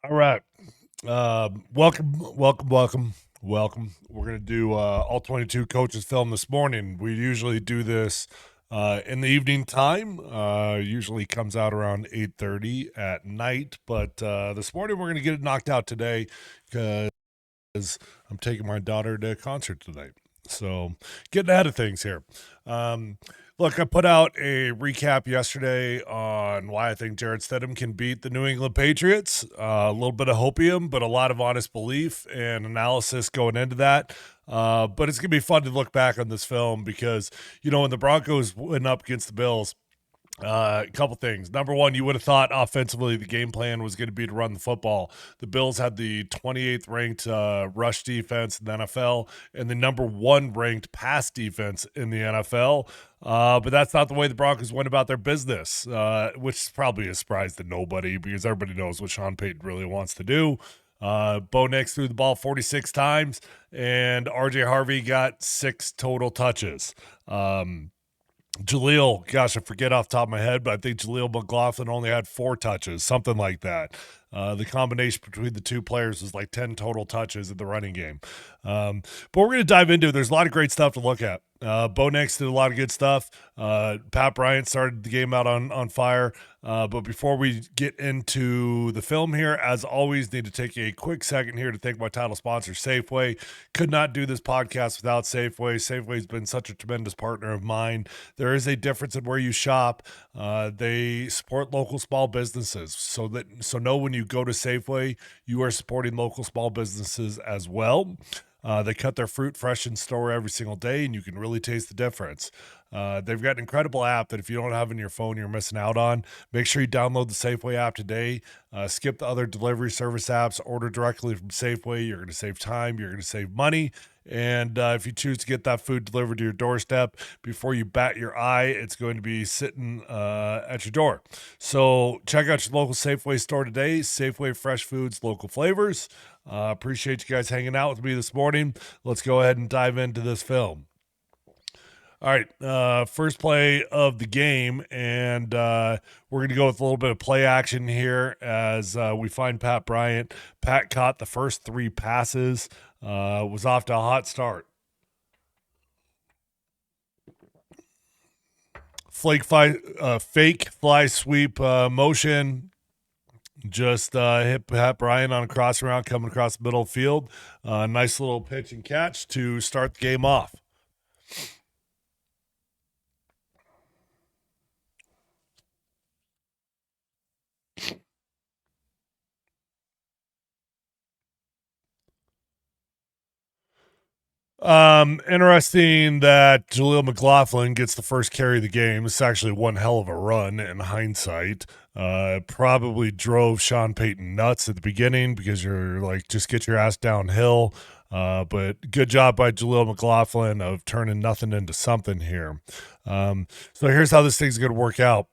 All right. Welcome. We're going to do All-22 coaches film this morning. We usually do this in the evening time. Usually comes out around 8:30 at night. But this morning we're going to get it knocked out today because I'm taking my daughter to a concert tonight. So getting ahead of things here. Look, I put out a recap yesterday on why I think Jarrett Stidham can beat the New England Patriots. A little bit of hopium, but a lot of honest belief and analysis going into that. But it's going to be fun to look back on this film because, when the Broncos went up against the Bills, a couple things. Number one, you would have thought offensively the game plan was going to be to run the football. The Bills had the 28th ranked rush defense in the NFL and the number one ranked pass defense in the NFL. But that's not the way the Broncos went about their business, which is probably a surprise to nobody because everybody knows what Sean Payton really wants to do. Bo Nix threw the ball 46 times, and RJ Harvey got 6 total touches. Jaleel, gosh, I forget off the top of my head, but I think Jal McLaughlin only had 4 touches, something like that. The combination between the two players was like 10 total touches in the running game. But we're going to dive into it. There's a lot of great stuff to look at. Bo Nix did a lot of good stuff. Pat Bryant started the game out on fire. But before we get into the film here, as always, need to take a quick second here to thank my title sponsor, Safeway. Could not do this podcast without Safeway. Safeway's been such a tremendous partner of mine. There is a difference in where you shop. They support local small businesses. So know when you go to Safeway, you are supporting local small businesses as well. They cut their fruit fresh in store every single day, and you can really taste the difference. They've got an incredible app that if you don't have in your phone, you're missing out on. Make sure you download the Safeway app today. Skip the other delivery service apps. Order directly from Safeway. You're going to save time. You're going to save money. And if you choose to get that food delivered to your doorstep before you bat your eye, it's going to be sitting at your door. So check out your local Safeway store today. Safeway Fresh Foods, local flavors. Appreciate you guys hanging out with me this morning. Let's go ahead and dive into this film. All right, first play of the game, and we're going to go with a little bit of play action here as we find Pat Bryant. Pat caught the first 3 passes, was off to a hot start. Fake fly sweep motion. Just hit Pat Bryant on a cross route coming across the middle of the field. Nice little pitch and catch to start the game off. Interesting that Jal McLaughlin gets the first carry of the game. It's actually one hell of a run in hindsight. Probably drove Sean Payton nuts at the beginning because you're like, just get your ass downhill. But good job by Jal McLaughlin of turning nothing into something here. So here's how this thing's going to work out.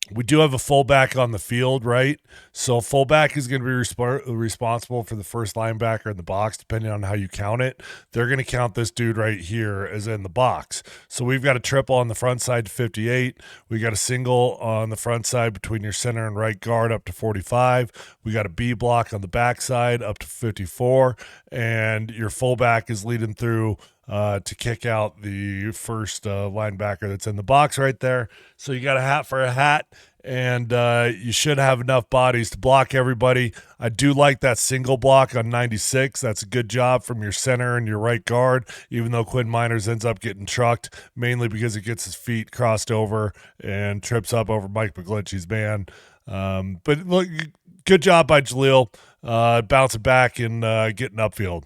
We do have a fullback on the field, right? So fullback is going to be responsible for the first linebacker in the box, depending on how you count it. They're going to count this dude right here as in the box. So we've got a triple on the front side to 58. We got a single on the front side between your center and right guard up to 45. We got a B block on the back side up to 54. And your fullback is leading through to kick out the first linebacker that's in the box right there. So you got a hat for a hat, and you should have enough bodies to block everybody. I do like that single block on 96. That's a good job from your center and your right guard, even though Quinn Miners ends up getting trucked, mainly because he gets his feet crossed over and trips up over Mike McGlinchey's man. But look, good job by Jaleel bouncing back and getting upfield.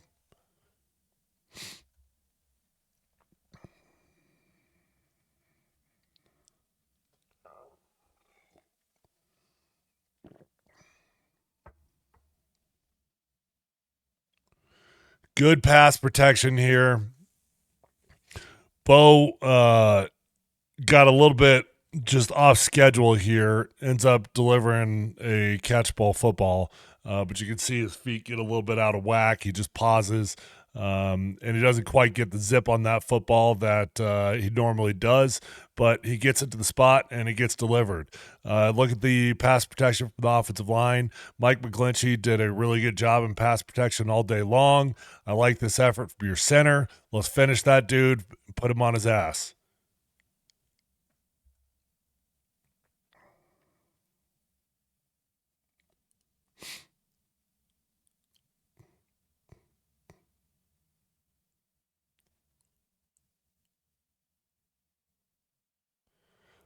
Good pass protection here. Bo got a little bit just off schedule here, ends up delivering a catch ball football. But you can see his feet get a little bit out of whack. He just pauses. And he doesn't quite get the zip on that football that he normally does, but he gets it to the spot and it gets delivered. Look at the pass protection from the offensive line. Mike McGlinchey did a really good job in pass protection all day long. I like this effort from your center. Let's finish that dude, put him on his ass.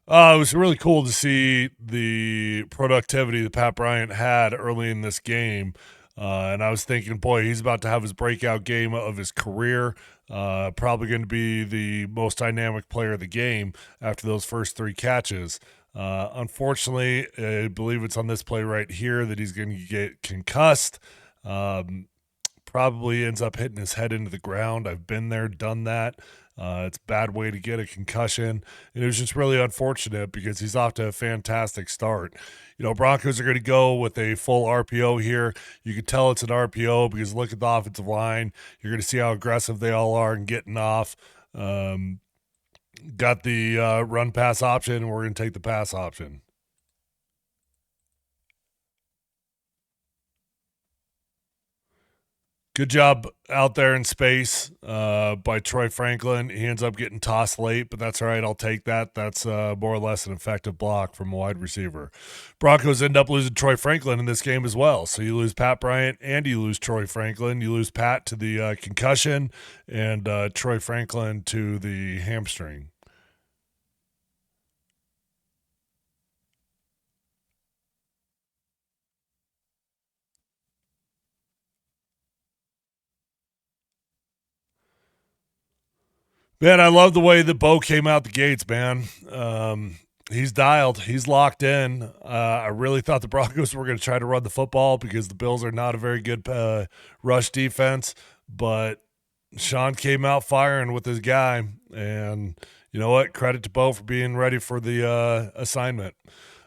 It was really cool to see the productivity that Pat Bryant had early in this game. And I was thinking, boy, he's about to have his breakout game of his career. Probably going to be the most dynamic player of the game after those first three catches. Unfortunately, I believe it's on this play right here that he's going to get concussed. Probably ends up hitting his head into the ground. I've been there, done that. It's a bad way to get a concussion. And it was just really unfortunate because he's off to a fantastic start. Broncos are going to go with a full RPO here. You can tell it's an RPO because look at the offensive line. You're going to see how aggressive they all are in getting off. Got the run pass option, and we're going to take the pass option. Good job out there in space by Troy Franklin. He ends up getting tossed late, but that's all right. I'll take that. That's more or less an effective block from a wide receiver. Broncos end up losing Troy Franklin in this game as well. So you lose Pat Bryant and you lose Troy Franklin. You lose Pat to the concussion and Troy Franklin to the hamstring. Man, I love the way that Bo came out the gates, man. He's dialed. He's locked in. I really thought the Broncos were going to try to run the football because the Bills are not a very good rush defense. But Sean came out firing with his guy. And you know what? Credit to Bo for being ready for the assignment.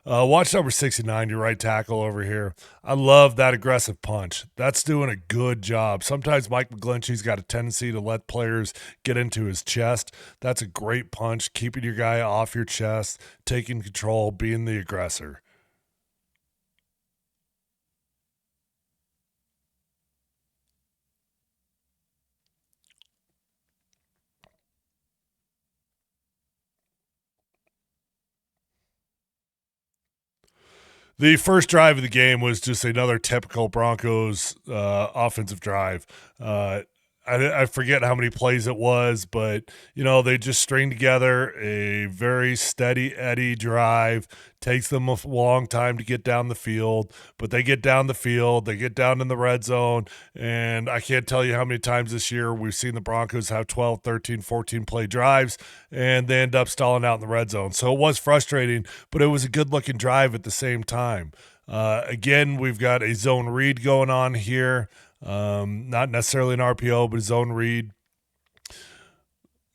Watch number 69, your right tackle over here. I love that aggressive punch. That's doing a good job. Sometimes Mike McGlinchey's got a tendency to let players get into his chest. That's a great punch, keeping your guy off your chest, taking control, being the aggressor. The first drive of the game was just another typical Broncos offensive drive. I forget how many plays it was, but they just string together a very steady Eddie drive. Takes them a long time to get down the field, but they get down the field, they get down in the red zone, and I can't tell you how many times this year we've seen the Broncos have 12, 13, 14 play drives, and they end up stalling out in the red zone. So it was frustrating, but it was a good-looking drive at the same time. Again, we've got a zone read going on here. Not necessarily an RPO, but a zone read.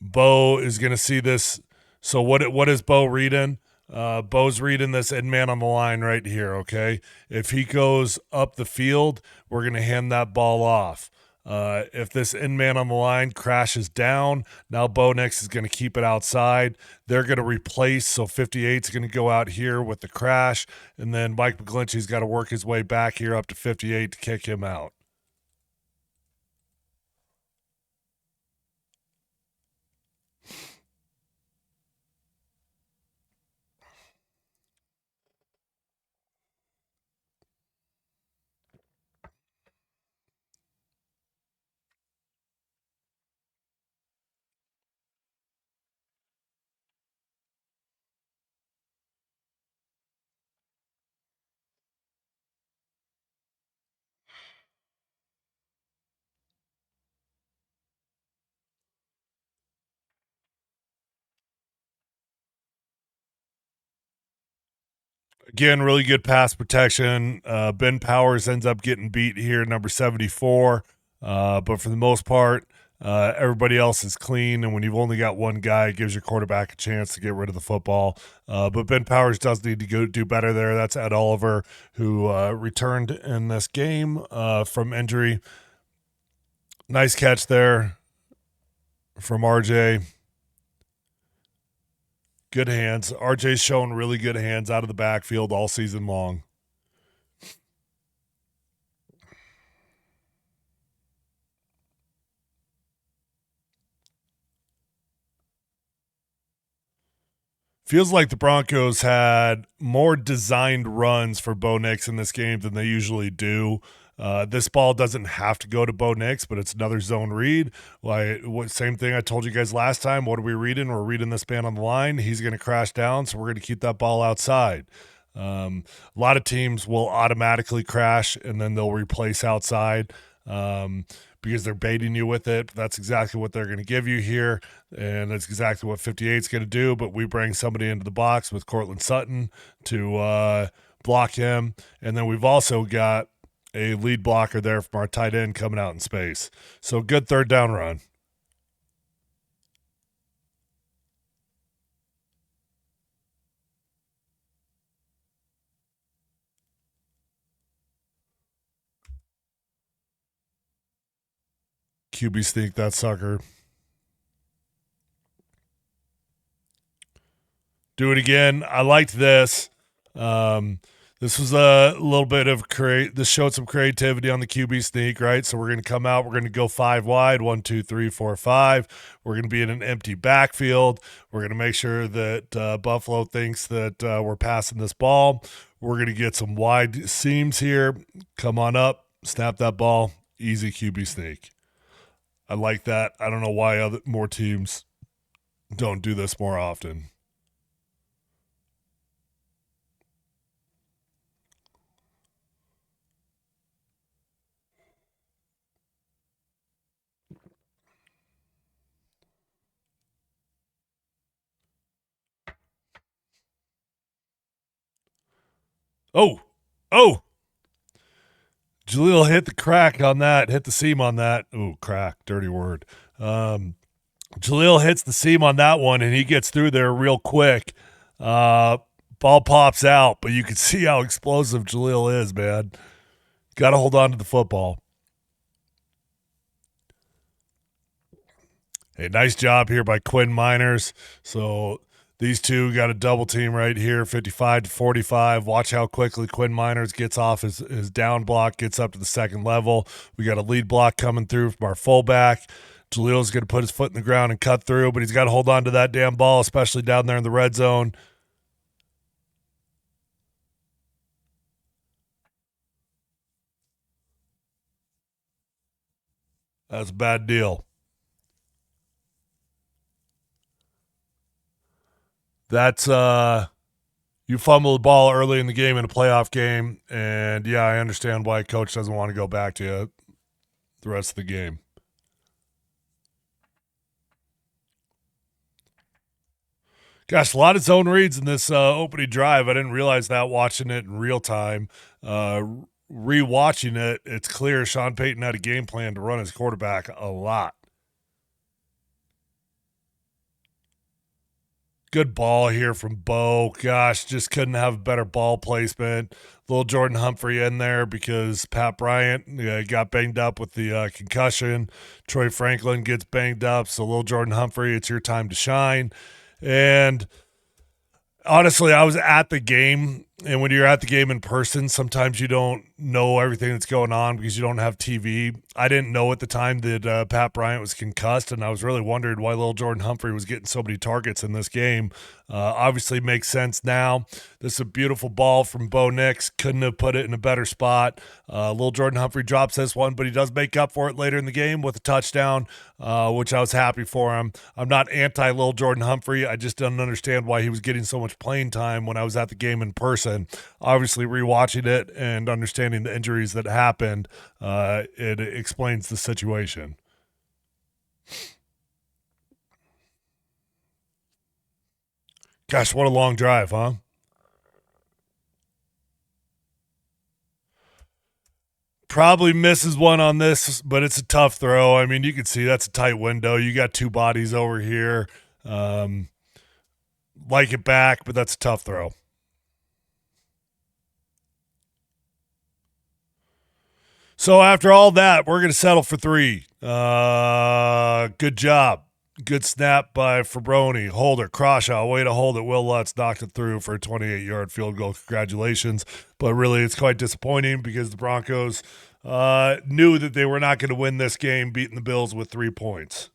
Bo is going to see this. So what is Bo reading? Bo's reading this end man on the line right here, okay? If he goes up the field, we're going to hand that ball off. If this end man on the line crashes down, now Bo Nix is going to keep it outside. They're going to replace, so 58 is going to go out here with the crash, and then Mike McGlinchey's got to work his way back here up to 58 to kick him out. Again, really good pass protection. Ben Powers ends up getting beat here, number 74. But for the most part, everybody else is clean. And when you've only got one guy, it gives your quarterback a chance to get rid of the football. But Ben Powers does need to go do better there. That's Ed Oliver, who returned in this game from injury. Nice catch there from RJ. Good hands. RJ's shown really good hands out of the backfield all season long. Feels like the Broncos had more designed runs for Bo Nix in this game than they usually do. This ball doesn't have to go to Bo Nix, but it's another zone read. Same thing I told you guys last time. What are we reading? We're reading this man on the line. He's going to crash down, so we're going to keep that ball outside. A lot of teams will automatically crash, and then they'll replace outside. Because they're baiting you with it. That's exactly what they're going to give you here, and that's exactly what 58 is going to do. But we bring somebody into the box with Cortland Sutton to block him, and then we've also got a lead blocker there from our tight end coming out in space. So good third down run. QB sneak that sucker. Do it again. I liked this. This was a little bit of this showed some creativity on the QB sneak, right? So we're going to come out. We're going to go 5 wide, 1, 2, 3, 4, 5. We're going to be in an empty backfield. We're going to make sure that Buffalo thinks that we're passing this ball. We're going to get some wide seams here. Come on up, snap that ball. Easy QB sneak. I like that. I don't know why more teams don't do this more often. Oh, Jaleel hit the crack on that, hit the seam on that. Ooh, crack, dirty word. Jaleel hits the seam on that one, and he gets through there real quick. Ball pops out, but you can see how explosive Jaleel is, man. Got to hold on to the football. Hey, nice job here by Quinn Miners. So these two got a double team right here, 55 to 45. Watch how quickly Quinn Miners gets off his down block, gets up to the second level. We got a lead block coming through from our fullback. Jaleel's going to put his foot in the ground and cut through, but he's got to hold on to that damn ball, especially down there in the red zone. That's a bad deal. That's you fumble the ball early in the game in a playoff game, and yeah, I understand why coach doesn't want to go back to you the rest of the game. Gosh, a lot of zone reads in this opening drive. I didn't realize that watching it in real time. Rewatching it, it's clear Sean Payton had a game plan to run his quarterback a lot. Good ball here from Bo. Gosh, just couldn't have better ball placement. Little Jordan Humphrey in there because Pat Bryant got banged up with the concussion. Troy Franklin gets banged up. So, little Jordan Humphrey, it's your time to shine. And honestly, I was at the game, and when you're at the game in person, sometimes you don't know everything that's going on because you don't have TV. I didn't know at the time that Pat Bryant was concussed, and I was really wondering why little Jordan Humphrey was getting so many targets in this game. Obviously makes sense now. This is a beautiful ball from Bo Nix. Couldn't have put it in a better spot. Little Jordan Humphrey drops this one, but he does make up for it later in the game with a touchdown, which I was happy for him. I'm not anti-Little Jordan Humphrey. I just don't understand why he was getting so much playing time when I was at the game in person. Obviously, rewatching it and understanding the injuries that happened, it explains the situation. Gosh, what a long drive, huh? Probably misses one on this, but it's a tough throw. I mean, you can see that's a tight window. You got two bodies over here. Um, like it back, but that's a tough throw. So after all that, we're going to settle for 3. Good job. Good snap by Fabroni. Holder, Crawshaw, way to hold it. Will Lutz knocked it through for a 28-yard field goal. Congratulations. But really, it's quite disappointing because the Broncos knew that they were not going to win this game, beating the Bills with 3 points.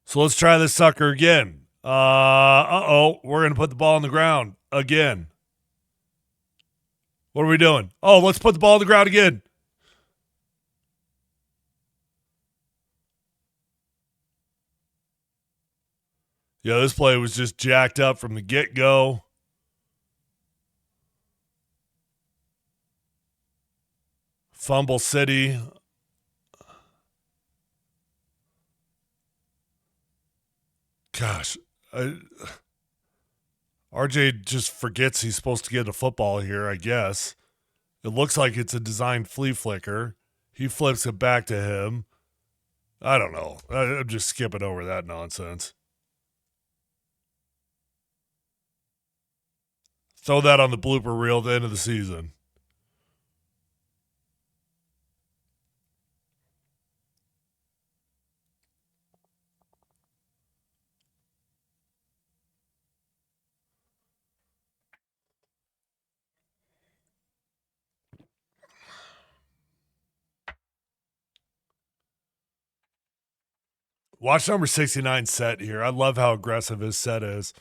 So let's try this sucker again. We're going to put the ball on the ground again. What are we doing? Oh, let's put the ball on the ground again. Yeah, this play was just jacked up from the get-go. Fumble City. Gosh. RJ just forgets he's supposed to get a football here, I guess. It looks like it's a designed flea flicker. He flips it back to him. I don't know. I'm just skipping over that nonsense. Throw that on the blooper reel at the end of the season. Watch number 69 set here. I love how aggressive his set is.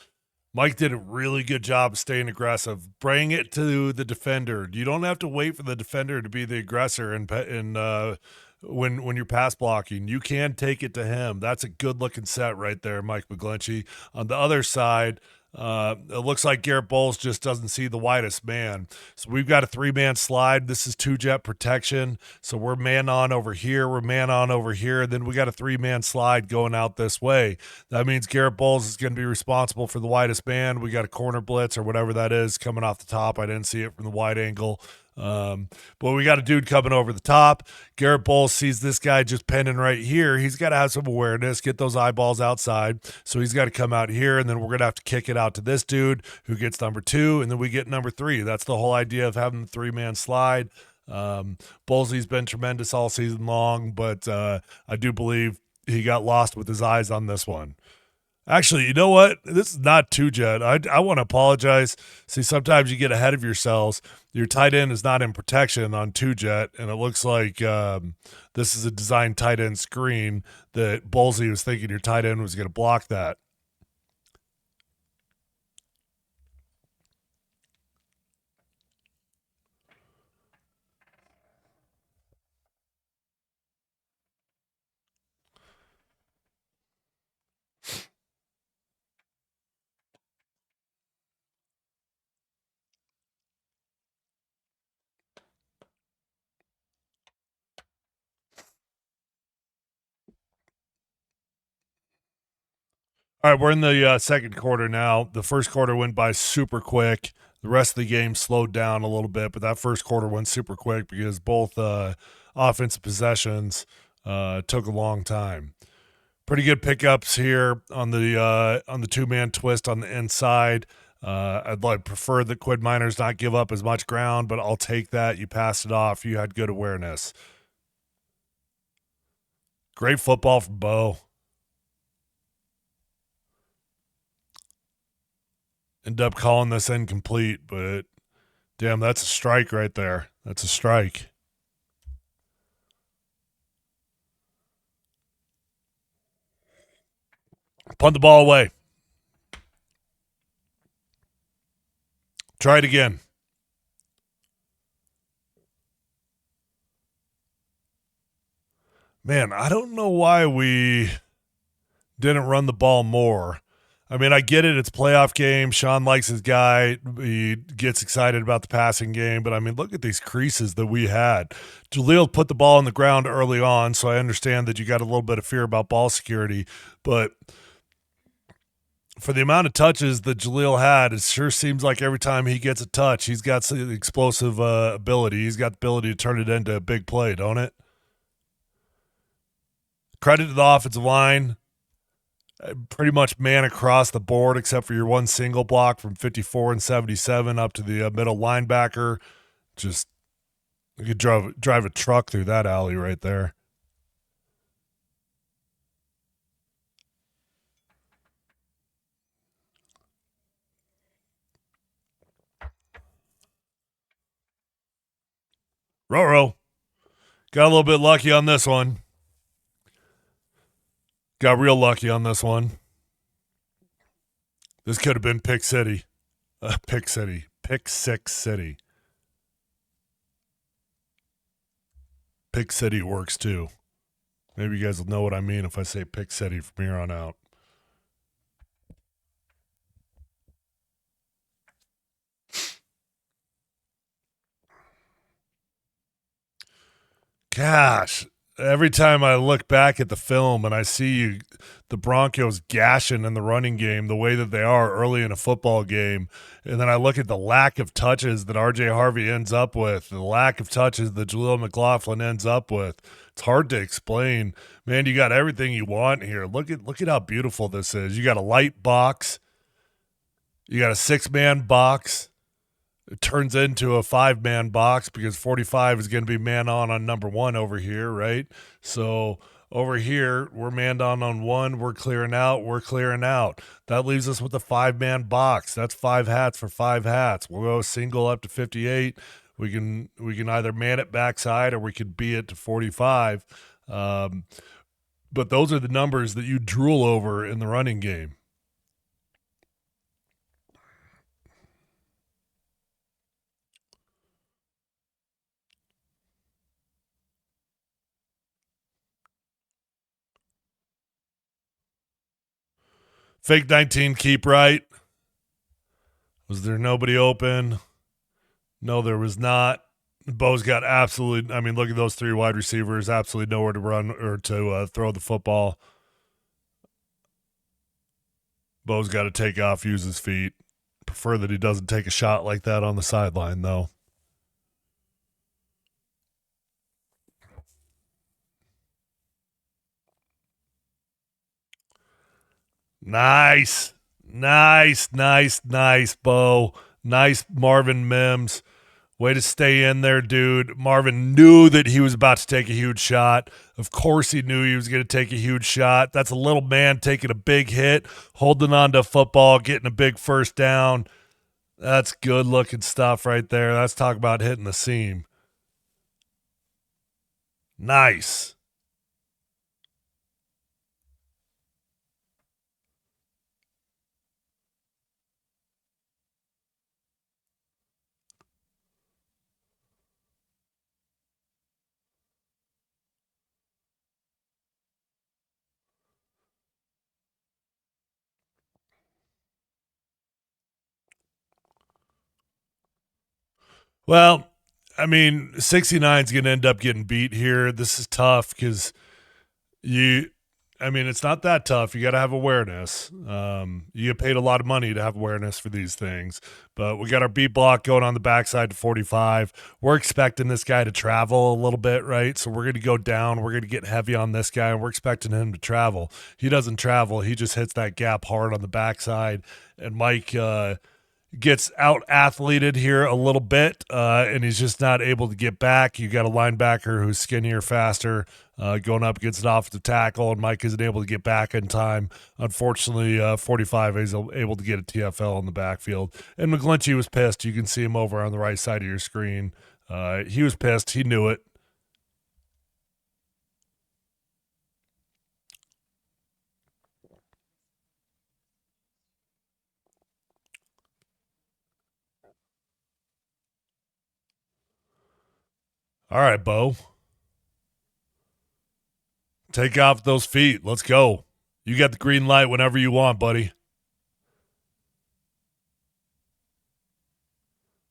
Mike did a really good job staying aggressive. Bring it to the defender. You don't have to wait for the defender to be the aggressor when you're pass blocking. You can take it to him. That's a good-looking set right there, Mike McGlinchey. On the other side, it looks like Garrett Bowles just doesn't see the widest man. So we've got a 3-man slide. This is 2-jet protection. So we're man on over here. We're man on over here. Then we got a 3-man slide going out this way. That means Garrett Bowles is going to be responsible for the widest man. We got a corner blitz or whatever that is coming off the top. I didn't see it from the wide angle. But we got a dude coming over the top. Garrett Bowles sees this guy just penning right here. He's got to have some awareness, get those eyeballs outside. So he's got to come out here, and then we're going to have to kick it out to this dude who gets number 2, and then we get number 3. That's the whole idea of having the 3-man slide. Bowlesy's been tremendous all season long, but I do believe he got lost with his eyes on this one. Actually, you know what? This is not 2-jet. I want to apologize. See, sometimes you get ahead of yourselves. Your tight end is not in protection on 2-jet, and it looks like this is a designed tight end screen that Bowlesy was thinking your tight end was going to block that. All right, we're in the second quarter now. The first quarter went by super quick. The rest of the game slowed down a little bit, but that first quarter went super quick because both offensive possessions took a long time. Pretty good pickups here on the 2-man twist on the inside. I'd prefer that Quinn Miners not give up as much ground, but I'll take that. You passed it off. You had good awareness. Great football from Bo. End up calling this incomplete, but damn, that's a strike right there. That's a strike. Punt the ball away. Try it again. Man, I don't know why we didn't run the ball more. I mean, I get it. It's a playoff game. Sean likes his guy. He gets excited about the passing game. But, I mean, look at these creases that we had. Jaleel put the ball on the ground early on, so I understand that you got a little bit of fear about ball security. But for the amount of touches that Jaleel had, it sure seems like every time he gets a touch, he's got some explosive ability. He's got the ability to turn it into a big play, don't it? Credit to the offensive line. pretty much man across the board except for your one single block from 54 and 77 up to the middle linebacker. Just you could drive a truck through that alley right there. Roro got a little bit lucky on this one. Got real lucky on this one. This could have been Pick City. Pick City. Pick Six City. Pick City works too. Maybe you guys will know what I mean if I say Pick City from here on out. Gosh, every time I look back at the film and I see the Broncos gashing in the running game the way that they are early in a football game, and then I look at the lack of touches that RJ Harvey ends up with, the lack of touches that Jal McLaughlin ends up with, it's hard to explain. Man, you got everything you want here. Look at how beautiful this is. You got a light box. You got a 6-man box. It turns into a 5-man box because 45 is going to be man on number 1 over here, right? So over here, we're manned on 1. We're clearing out. That leaves us with a 5-man box. That's 5 hats for 5 hats. We'll go single up to 58. We can either man it backside or we could be it to 45. But those are the numbers that you drool over in the running game. Fake 19, keep right. Was there nobody open? No, there was not. Bo's got absolutely, I mean, look at those 3 wide receivers, absolutely nowhere to run or to throw the football. Bo's got to take off, use his feet. Prefer that he doesn't take a shot like that on the sideline, though. Nice, Bo. Nice, Marvin Mims. Way to stay in there, dude. Marvin knew that he was about to take a huge shot. Of course he knew he was going to take a huge shot. That's a little man taking a big hit, holding on to football, getting a big first down. That's good-looking stuff right there. That's talk about hitting the seam. Nice. Well, I mean, 69 is going to end up getting beat here. This is tough because it's not that tough. You got to have awareness. You get paid a lot of money to have awareness for these things. But we got our beat block going on the backside to 45. We're expecting this guy to travel a little bit, right? So we're going to go down. We're going to get heavy on this guy, and we're expecting him to travel. He doesn't travel. He just hits that gap hard on the backside. And Mike gets out athleted here a little bit, and he's just not able to get back. You got a linebacker who's skinnier, faster, going up against an offensive tackle, and Mike isn't able to get back in time. Unfortunately, 45 is able to get a TFL in the backfield. And McGlinchey was pissed. You can see him over on the right side of your screen. He was pissed. He knew it. All right, Bo. Take off those feet. Let's go. You got the green light whenever you want, buddy.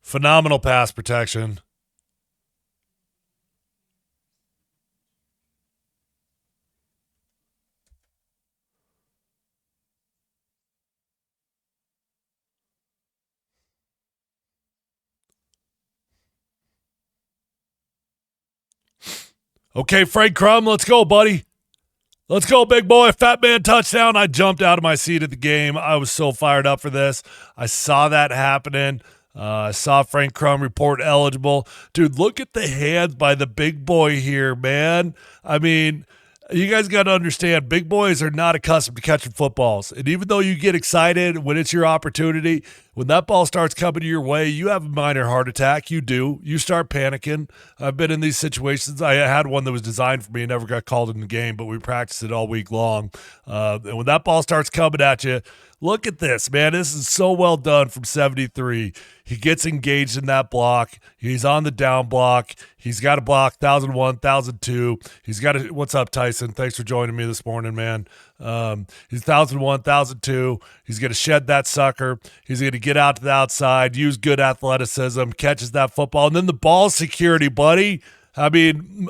Phenomenal pass protection. Okay, Frank Crumb, let's go, buddy. Let's go, big boy. Fat man touchdown. I jumped out of my seat at the game. I was so fired up for this. I saw that happening. I saw Frank Crumb report eligible. Dude, look at the hands by the big boy here, man. I mean, you guys got to understand, big boys are not accustomed to catching footballs. And even though you get excited when it's your opportunity, when that ball starts coming your way, you have a minor heart attack. You do. You start panicking. I've been in these situations. I had one that was designed for me and never got called in the game, but we practiced it all week long. And when that ball starts coming at you, look at this, man. This is so well done from 73. He gets engaged in that block. He's on the down block. He's got a block, 1,001, 1,002. He's got a – what's up, Tyson? Thanks for joining me this morning, man. He's 1,001, 1,002. He's going to shed that sucker. He's going to get out to the outside, use good athleticism, catches that football. And then the ball security, buddy. I mean,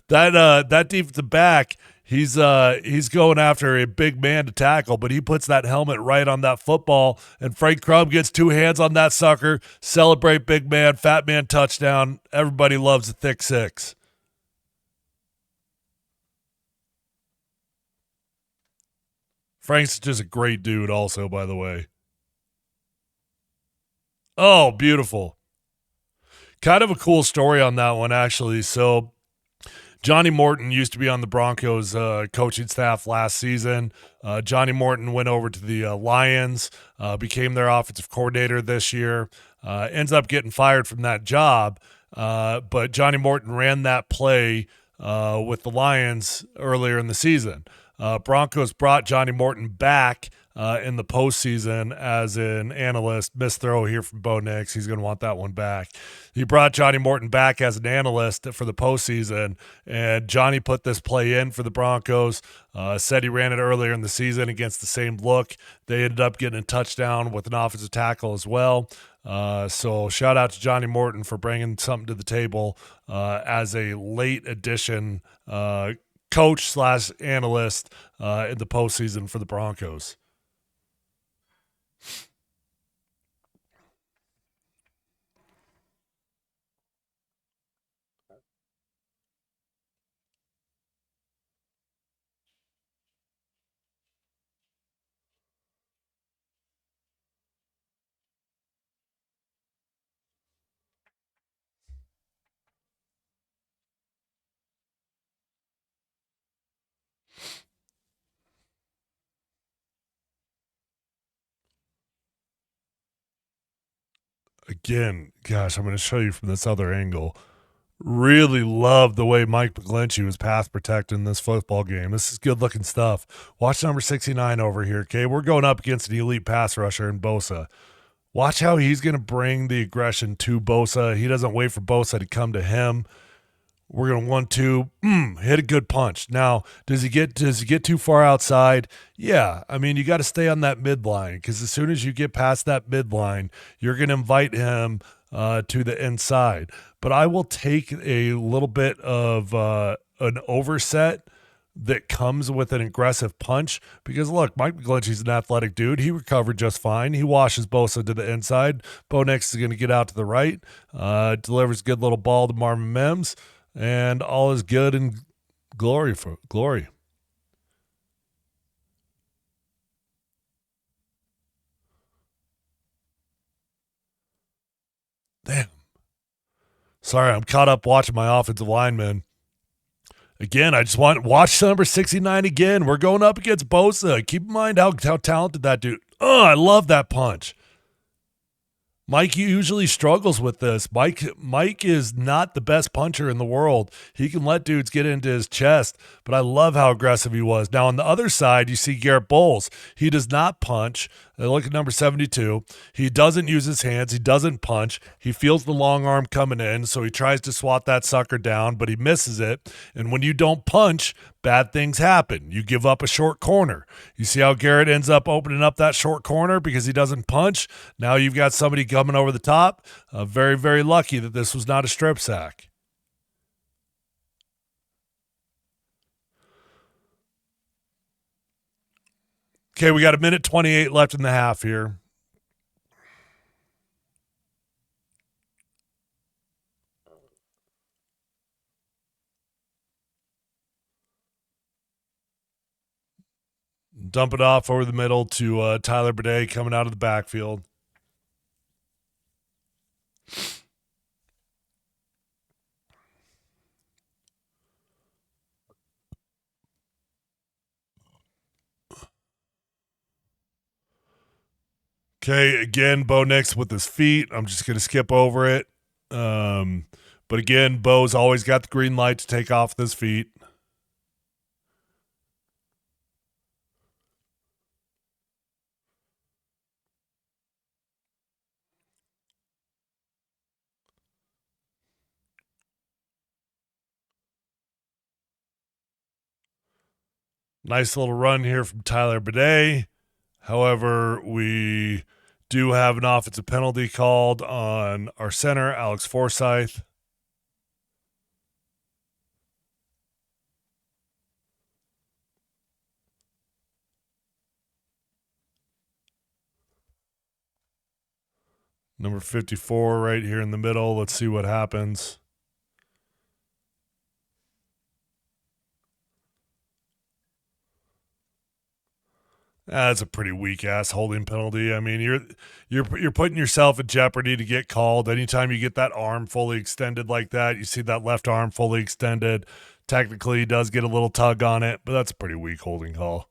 that defensive back – He's going after a big man to tackle, but he puts that helmet right on that football, and Frank Crumb gets two hands on that sucker. Celebrate big man, fat man touchdown. Everybody loves a thick six. Frank's just a great dude also, by the way. Oh, beautiful. Kind of a cool story on that one, actually. So Johnny Morton used to be on the Broncos coaching staff last season. Johnny Morton went over to the Lions, became their offensive coordinator this year, ends up getting fired from that job. But Johnny Morton ran that play with the Lions earlier in the season. Broncos brought Johnny Morton back in the postseason as an analyst. Missed throw here from Bo Nix. He's going to want that one back. He brought Johnny Morton back as an analyst for the postseason, and Johnny put this play in for the Broncos, said he ran it earlier in the season against the same look. They ended up getting a touchdown with an offensive tackle as well. So shout out to Johnny Morton for bringing something to the table as a late addition coach / analyst in the postseason for the Broncos. Again, gosh, I'm going to show you from this other angle. Really love the way Mike McGlinchey was pass protecting this football game. This is good looking stuff. Watch number 69 over here, okay? We're going up against an elite pass rusher in Bosa. Watch how he's going to bring the aggression to Bosa. He doesn't wait for Bosa to come to him. We're going to 1-2, hit a good punch. Now, does he get too far outside? Yeah. I mean, you got to stay on that midline because as soon as you get past that midline, you're going to invite him to the inside. But I will take a little bit of an overset that comes with an aggressive punch because, look, Mike McGlinchey's an athletic dude. He recovered just fine. He washes Bosa to the inside. Bo Nix is going to get out to the right, delivers a good little ball to Marvin Mims, and all is good and glory for glory. Damn. Sorry, I'm caught up watching my offensive lineman. Again, I just want watch number 69 again. We're going up against Bosa. Keep in mind how talented that dude. Oh, I love that punch. Mike usually struggles with this. Mike is not the best puncher in the world. He can let dudes get into his chest, but I love how aggressive he was. Now, on the other side, you see Garrett Bowles. He does not punch. Look at number 72. He doesn't use his hands. He doesn't punch. He feels the long arm coming in, so he tries to swat that sucker down, but he misses it. And when you don't punch, bad things happen. You give up a short corner. You see how Garrett ends up opening up that short corner because he doesn't punch? Now you've got somebody coming over the top. Very, very lucky that this was not a strip sack. Okay, we got a minute 28 left in the half here. Dump it off over the middle to Tyler Bidet coming out of the backfield. Okay, again, Bo Nix with his feet. I'm just going to skip over it. But again, Bo's always got the green light to take off with his feet. Nice little run here from Tyler Bidet. However, we do have an offensive penalty called on our center, Alex Forsyth. Number 54 right here in the middle. Let's see what happens. That's a pretty weak ass holding penalty. I mean, you're putting yourself in jeopardy to get called. Anytime you get that arm fully extended like that, you see that left arm fully extended. Technically, he does get a little tug on it, but that's a pretty weak holding call.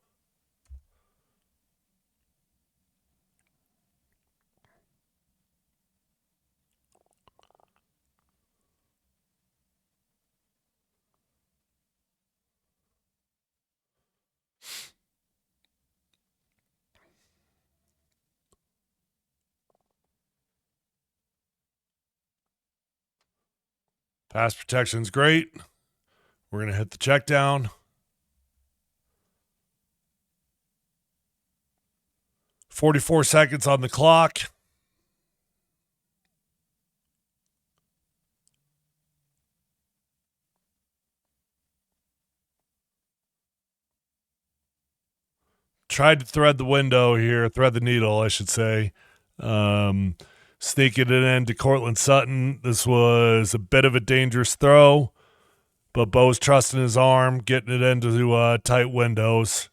Pass protection's great. We're going to hit the check down. 44 seconds on the clock. Tried to thread the needle, I should say. Sneaking it into Cortland Sutton. This was a bit of a dangerous throw, but Bo's trusting his arm, getting it into tight windows.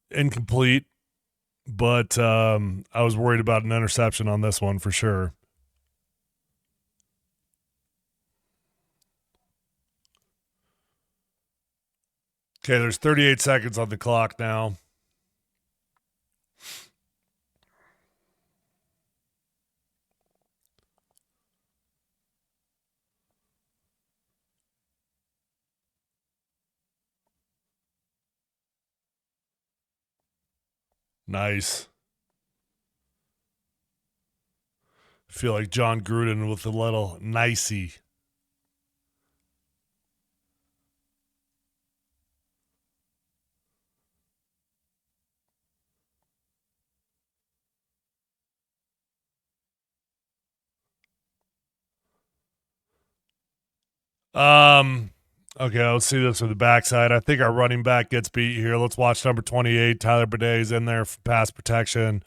Incomplete, but I was worried about an interception on this one for sure. Okay, there's 38 seconds on the clock now. Nice. Feel like John Gruden with a little nicey. Okay, let's see this from the backside. I think our running back gets beat here. Let's watch number 28. Tyler Bidet's in there for pass protection.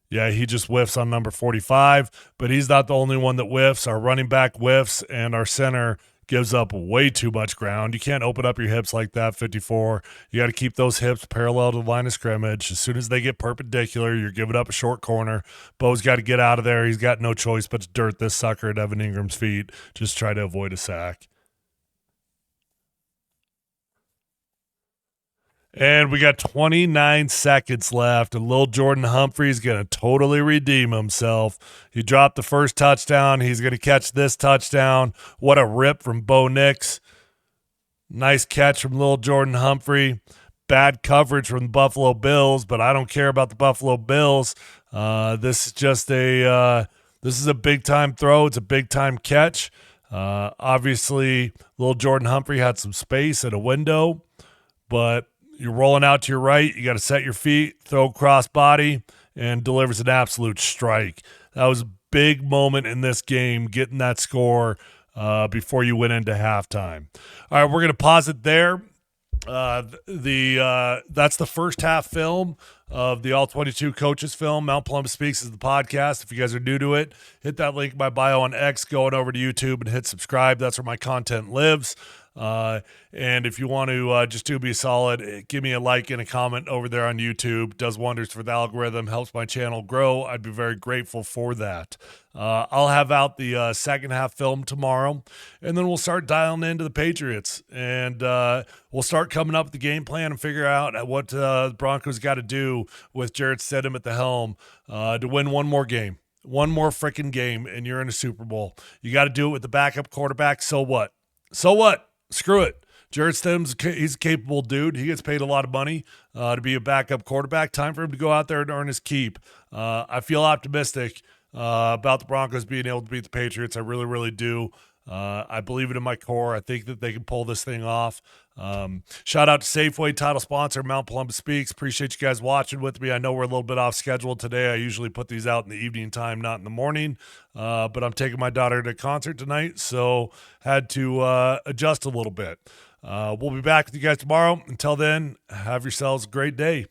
Yeah, he just whiffs on number 45, but he's not the only one that whiffs. Our running back whiffs, and our center gives up way too much ground. You can't open up your hips like that, 54. You got to keep those hips parallel to the line of scrimmage. As soon as they get perpendicular, you're giving up a short corner. Bo's got to get out of there. He's got no choice but to dirt this sucker at Evan Ingram's feet. Just try to avoid a sack. And we got 29 seconds left, and Lil Jordan Humphrey's going to totally redeem himself. He dropped the first touchdown. He's going to catch this touchdown. What a rip from Bo Nix. Nice catch from Lil Jordan Humphrey. Bad coverage from the Buffalo Bills, but I don't care about the Buffalo Bills. This is just this is a big-time throw. It's a big-time catch. Obviously, Lil Jordan Humphrey had some space and a window, but you're rolling out to your right. You got to set your feet, throw cross body, and delivers an absolute strike. That was a big moment in this game, getting that score before you went into halftime. All right, we're going to pause it there. That's the first half film of the All-22 Coaches film. Mount Plum Speaks is the podcast. If you guys are new to it, hit that link in my bio on X, going over to YouTube and hit subscribe. That's where my content lives. And if you want to just do me a solid, give me a like and a comment over there on YouTube. Does wonders for the algorithm, helps my channel grow. I'd be very grateful for that. I'll have out the second half film tomorrow, and then we'll start dialing into the Patriots, and we'll start coming up with the game plan and figure out what the Broncos got to do with Jarrett Stidham at the helm to win one more game. One more freaking game, and you're in a Super Bowl. You got to do it with the backup quarterback. So what? So what? Screw it. Jarrett Stidham's he's a capable dude. He gets paid a lot of money to be a backup quarterback. Time for him to go out there and earn his keep. I feel optimistic about the Broncos being able to beat the Patriots. I really, really do. I believe it in my core. I think that they can pull this thing off. Shout out to Safeway, title sponsor, Mount Palumbo Speaks. Appreciate you guys watching with me. I know we're a little bit off schedule today. I usually put these out in the evening time, not in the morning. But I'm taking my daughter to a concert tonight, so had to adjust a little bit. We'll be back with you guys tomorrow. Until then, have yourselves a great day.